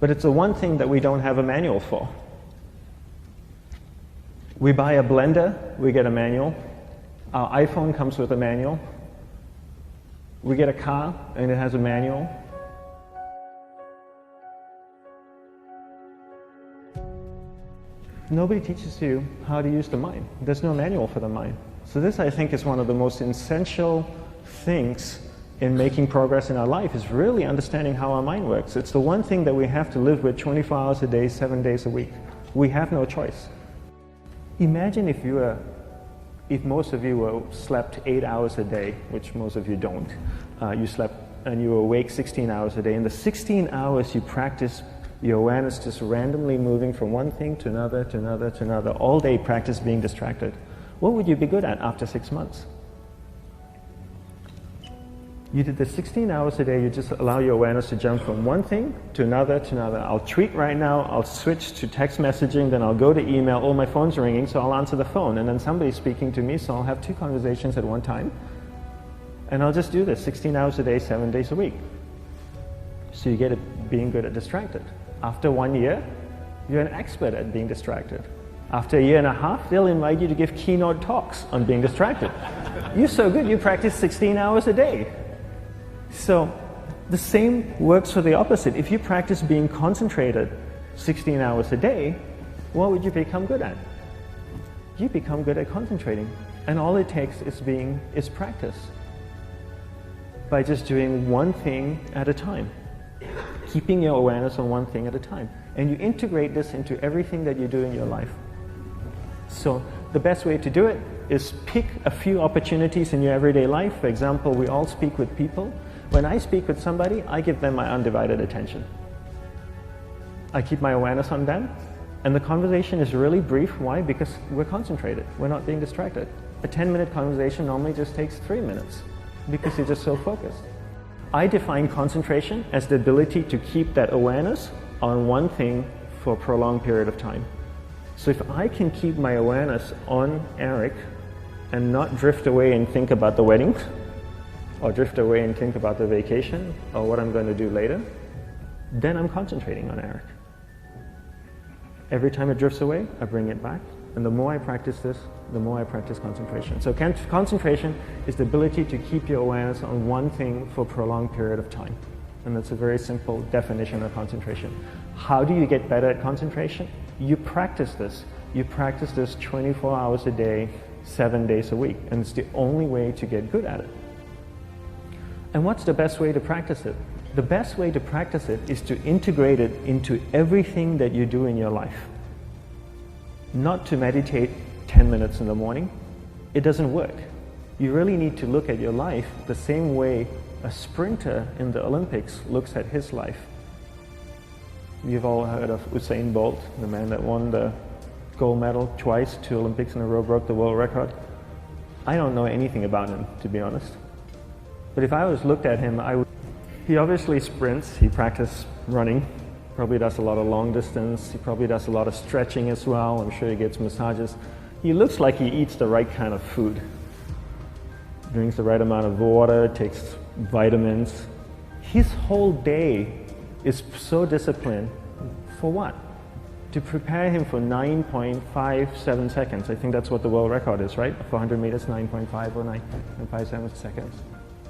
But it's the one thing that we don't have a manual for. We buy a blender, we get a manual. Our iPhone comes with a manual. We get a car and it has a manual. Nobody teaches you how to use the mind. There's no manual for the mind. So this, I think, is one of the most essential things in making progress in our life, is really understanding how our mind works. It's the one thing that we have to live with 24 hours a day, 7 days a week. We have no choice. Imagine if most of you slept 8 hours a day, which most of you don't. You slept and you were awake 16 hours a day. In the 16 hours you practice your awareness just randomly moving from one thing to another, to another, to another. All day practice being distracted. What would you be good at after 6 months? You did the 16 hours a day, you just allow your awareness to jump from one thing to another, to another. I'll tweet right now, I'll switch to text messaging, then I'll go to email. Oh, my phone's ringing, so I'll answer the phone. And then somebody's speaking to me, so I'll have 2 conversations at one time. And I'll just do this 16 hours a day, 7 days a week. So you get it being good at distracted. After 1 year, you're an expert at being distracted. After a year and a half, they'll invite you to give keynote talks on being distracted. You're so good, you practice 16 hours a day. So the same works for the opposite. If you practice being concentrated 16 hours a day, what would you become good at? You become good at concentrating. And all it takes is practice. By just doing one thing at a time. Keeping your awareness on one thing at a time. And you integrate this into everything that you do in your life. So the best way to do it is pick a few opportunities in your everyday life. For example, we all speak with people. When I speak with somebody, I give them my undivided attention. I keep my awareness on them, and the conversation is really brief. Why? Because we're concentrated. We're not being distracted. A 10-minute conversation normally just takes 3 minutes because you're just so focused. I define concentration as the ability to keep that awareness on one thing for a prolonged period of time. So if I can keep my awareness on Eric and not drift away and think about the wedding, or drift away and think about the vacation, or what I'm going to do later, then I'm concentrating on Eric. Every time it drifts away, I bring it back. And the more I practice this, the more I practice concentration. So concentration is the ability to keep your awareness on one thing for a prolonged period of time. And that's a very simple definition of concentration. How do you get better at concentration? You practice this. You practice this 24 hours a day, 7 days a week. And it's the only way to get good at it. And what's the best way to practice it? The best way to practice it is to integrate it into everything that you do in your life. Not to meditate 10 minutes in the morning. It doesn't work. You really need to look at your life the same way a sprinter in the Olympics looks at his life. You've all heard of Usain Bolt, the man that won the gold medal twice, 2 Olympics in a row, broke the world record. I don't know anything about him, to be honest. But if I was looked at him, he obviously sprints, he practices running, probably does a lot of long distance, he probably does a lot of stretching as well, I'm sure he gets massages. He looks like he eats the right kind of food. Drinks the right amount of water, takes vitamins. His whole day is so disciplined. For what? To prepare him for 9.57 seconds. I think that's what the world record is, right? For 100 meters, 9.5 or 9.57 seconds.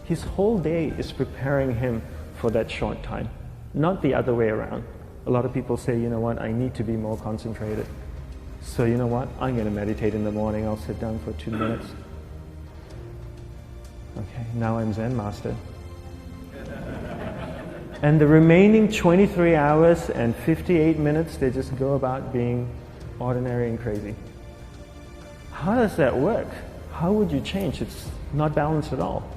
His whole day is preparing him for that short time, not the other way around. A lot of people say, you know what, I need to be more concentrated. So you know what, I'm going to meditate in the morning, I'll sit down for 2 minutes. Okay, now I'm Zen master. And the remaining 23 hours and 58 minutes, they just go about being ordinary and crazy. How does that work? How would you change? It's not balanced at all.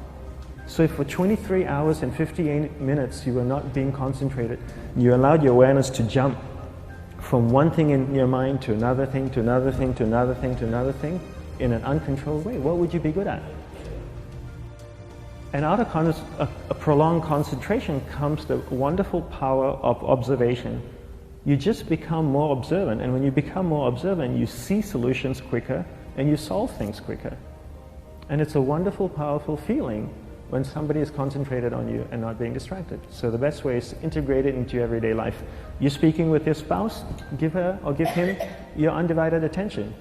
So if for 23 hours and 58 minutes you were not being concentrated, you allowed your awareness to jump from one thing in your mind to another thing, to another thing, to another thing, to another thing, in an uncontrolled way, what would you be good at? And out of a prolonged concentration comes the wonderful power of observation. You just become more observant, and when you become more observant, you see solutions quicker and you solve things quicker. And it's a wonderful, powerful feeling when somebody is concentrated on you and not being distracted. So the best way is to integrate it into your everyday life. You're speaking with your spouse, give her or give him your undivided attention.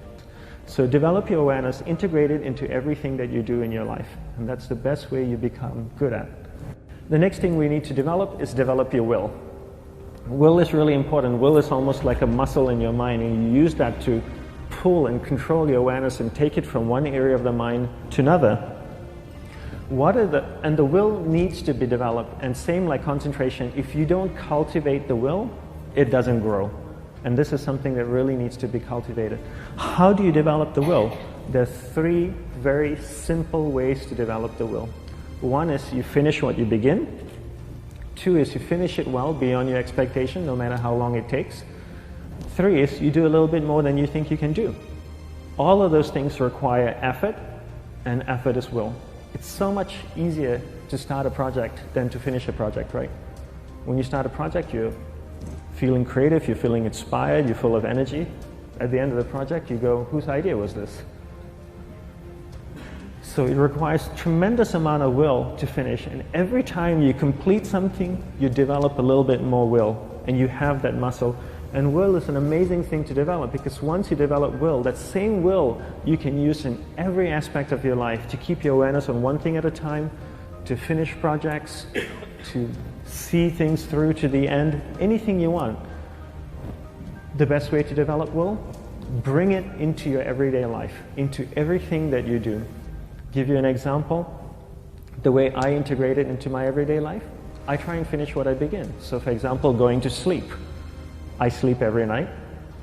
So develop your awareness, integrate it into everything that you do in your life. And that's the best way you become good at. The next thing we need to develop is develop your will. Will is really important. Will is almost like a muscle in your mind, and you use that to pull and control your awareness and take it from one area of the mind to another. And the will needs to be developed, and same like concentration, if you don't cultivate the will, it doesn't grow. And this is something that really needs to be cultivated. How do you develop the will? There's 3 very simple ways to develop the will. 1 is you finish what you begin. 2 is you finish it well beyond your expectation, no matter how long it takes. 3 is you do a little bit more than you think you can do. All of those things require effort, and effort is will. It's so much easier to start a project than to finish a project, right? When you start a project, you're feeling creative, you're feeling inspired, you're full of energy. At the end of the project, you go, whose idea was this? So it requires tremendous amount of will to finish, and every time you complete something, you develop a little bit more will, and you have that muscle. And will is an amazing thing to develop, because once you develop will, that same will you can use in every aspect of your life to keep your awareness on one thing at a time, to finish projects, to see things through to the end, anything you want. The best way to develop will? Bring it into your everyday life, into everything that you do. Give you an example. The way I integrate it into my everyday life, I try and finish what I begin. So for example, going to sleep. I sleep every night,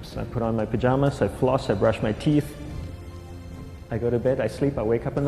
so I put on my pajamas, I floss, I brush my teeth, I go to bed, I sleep, I wake up in the